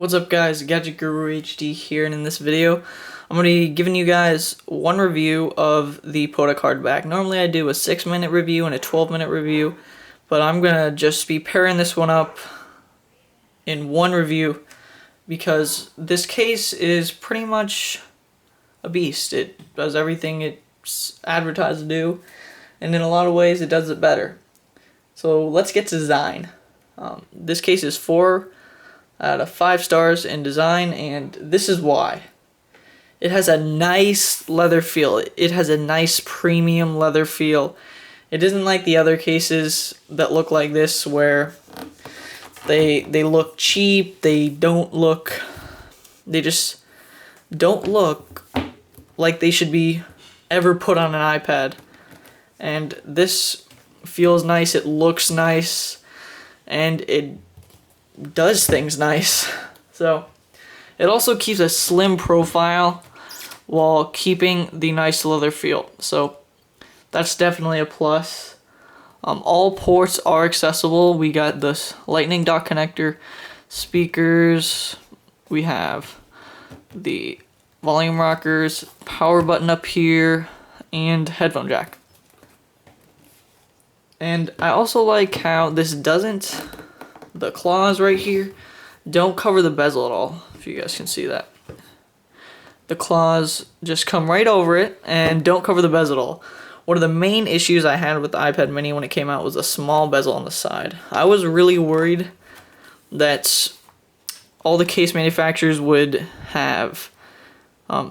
What's up guys, Gadget Guru HD here, and in this video I'm going to be giving you guys one review of the Podak hardback. Normally I do a 6-minute review and a 12-minute review, but I'm going to just be pairing this one up in one review because this case is pretty much a beast. It does everything it's advertised to do, and in a lot of ways it does it better. So let's get to design. This case is 4 out of 5 stars in design, and this is why. It has a nice leather feel. It has a nice premium leather feel. It isn't like the other cases that look like this where they look cheap. They just don't look like they should be ever put on an iPad. And this feels nice, it looks nice, and it does things nice. So it also keeps a slim profile while keeping the nice leather feel, so that's definitely a plus. All ports are accessible. We got this lightning dock connector, speakers, we have the volume rockers, power button up here, and headphone jack. And I also like how this doesn't, the claws right here don't cover the bezel at all, if you guys can see that. The claws just come right over it and don't cover the bezel at all. One of the main issues I had with the iPad mini when it came out was a small bezel on the side. I was really worried that all the case manufacturers would have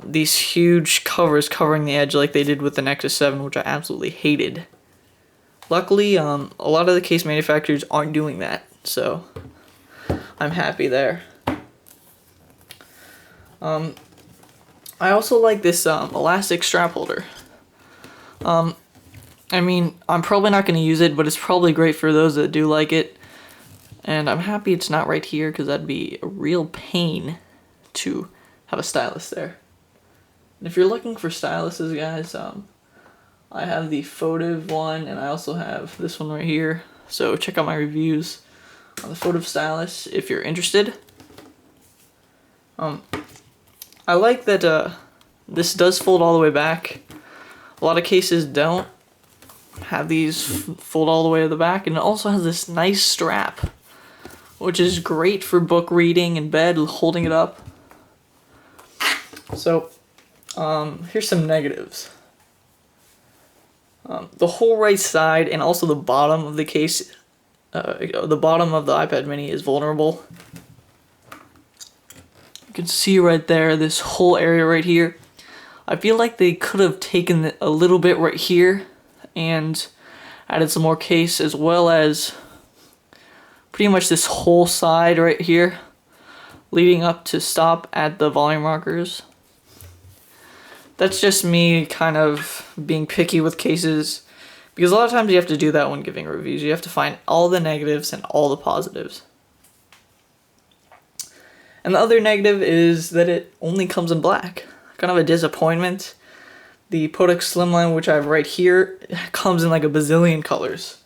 these huge covers covering the edge like they did with the Nexus 7, which I absolutely hated. Luckily, a lot of the case manufacturers aren't doing that, so I'm happy there. I also like this elastic strap holder. I mean, I'm probably not going to use it, but it's probably great for those that do like it. And I'm happy it's not right here, because that'd be a real pain to have a stylus there. And if you're looking for styluses, guys, I have the Photiv one, and I also have this one right here. So check out my reviews on the Photiv stylus if you're interested. I like that this does fold all the way back. A lot of cases don't have these fold all the way to the back, and it also has this nice strap, which is great for book reading in bed, holding it up. So here's some negatives. The whole right side and also the bottom of the case, the bottom of the iPad mini is vulnerable. You can see right there, this whole area right here. I feel like they could have taken a little bit right here and added some more case, as well as pretty much this whole side right here, leading up to stop at the volume rockers. That's just me kind of being picky with cases, because a lot of times you have to do that when giving reviews. You have to find all the negatives and all the positives. And the other negative is that it only comes in black. Kind of a disappointment. The Podak Slimline, which I have right here, comes in like a bazillion colors.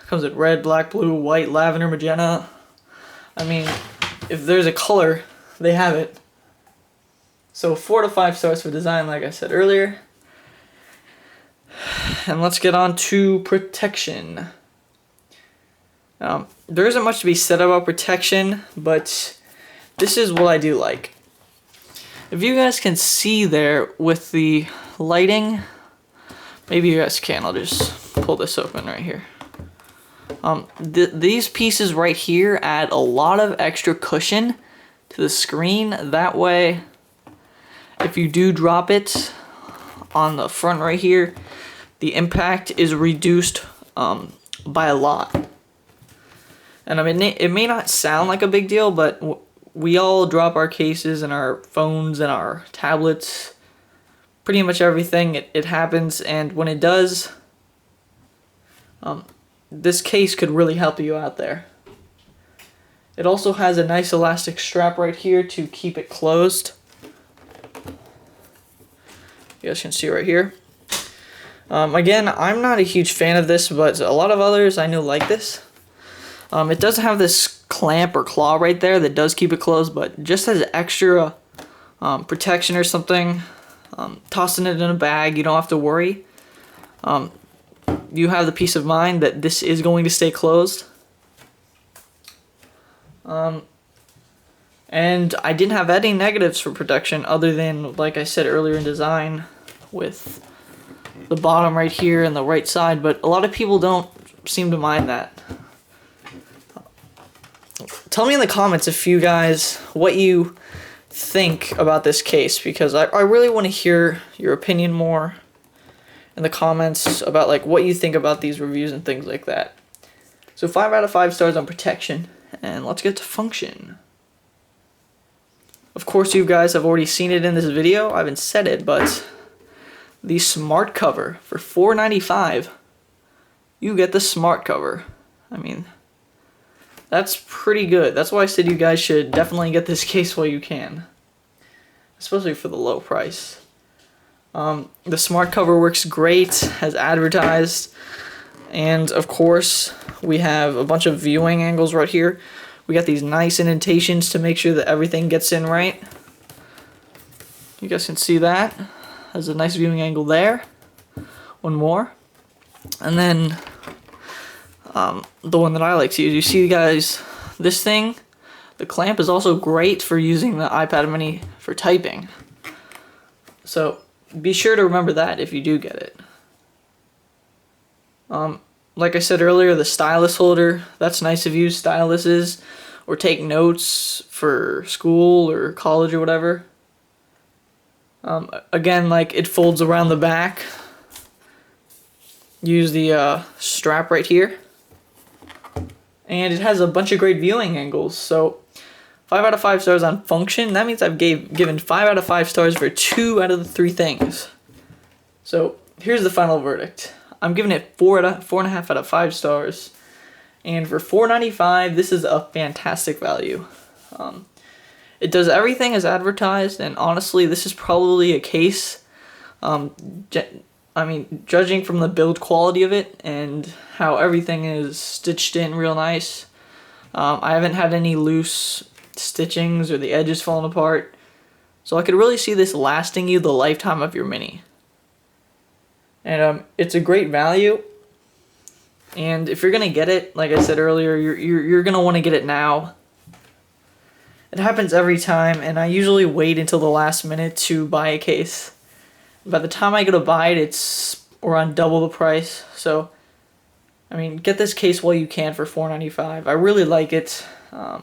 Comes in red, black, blue, white, lavender, magenta. I mean, if there's a color, they have it. So 4 to 5 stars for design, like I said earlier. And let's get on to protection. There isn't much to be said about protection, but this is what I do like. If you guys can see there with the lighting, maybe you guys can, I'll just pull this open right here. These pieces right here add a lot of extra cushion to the screen. That way, if you do drop it on the front right here, the impact is reduced by a lot. And I mean, it may not sound like a big deal, but we all drop our cases and our phones and our tablets, pretty much everything. It happens, and when it does, this case could really help you out there. It also has a nice elastic strap right here to keep it closed. You guys can see right here. Again, I'm not a huge fan of this, but a lot of others I know like this. It does have this clamp or claw right there that does keep it closed, but just as extra protection or something, tossing it in a bag, you don't have to worry. You have the peace of mind that this is going to stay closed. And I didn't have any negatives for protection other than, like I said earlier, in design with the bottom right here and the right side, but a lot of people don't seem to mind that. Tell me in the comments if you guys, what you think about this case, because I really want to hear your opinion more in the comments about like what you think about these reviews and things like that. So 5 out of 5 stars on protection, and let's get to function. Of course, you guys have already seen it in this video. I haven't said it, but the smart cover for $4.95. You get the smart cover. I mean, that's pretty good. That's why I said you guys should definitely get this case while you can, especially for the low price. The smart cover works great as advertised, and of course we have a bunch of viewing angles right here. We got these nice indentations to make sure that everything gets in right. You guys can see that. There's a nice viewing angle there. One more. And then the one that I like to use. You see guys, this thing, the clamp is also great for using the iPad mini for typing. So be sure to remember that if you do get it. Like I said earlier, the stylus holder, that's nice if you use styluses or take notes for school or college or whatever. Again, like it folds around the back. Use the strap right here. And it has a bunch of great viewing angles. So 5 out of 5 stars on function. That means I've given 5 out of 5 stars for 2 out of the 3 things. So here's the final verdict. I'm giving it 4.5 out of 5 stars. And for $4.95, this is a fantastic value. It does everything as advertised, and honestly, this is probably a case, judging from the build quality of it and how everything is stitched in real nice. I haven't had any loose stitchings or the edges falling apart, so I could really see this lasting you the lifetime of your mini. And it's a great value. And if you're gonna get it, like I said earlier, you're gonna want to get it now. It happens every time, and I usually wait until the last minute to buy a case. By the time I go to buy it, it's around double the price. So, I mean, get this case while you can for $4.95. I really like it. I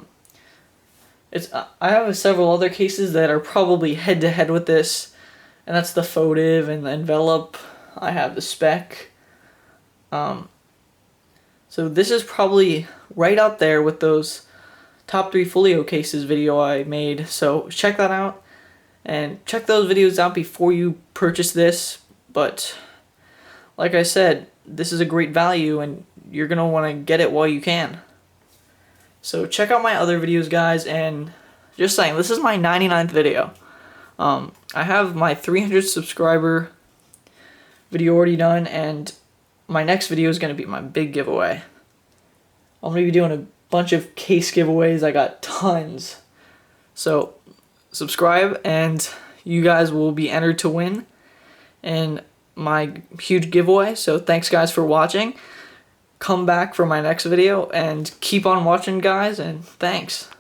have several other cases that are probably head to head with this, and that's the Fotive and the Envelop. I have the Spec. So this is probably right out there with those top 3 Folio cases video I made. So check that out, and check those videos out before you purchase this. But like I said, this is a great value, and you're gonna want to get it while you can. So check out my other videos, guys, and just saying, this is my 99th video. I have my 300 subscriber video already done, and my next video is going to be my big giveaway. I'm going to be doing a bunch of case giveaways. I got tons. So subscribe, and you guys will be entered to win in my huge giveaway. So thanks, guys, for watching. Come back for my next video, and keep on watching, guys, and thanks.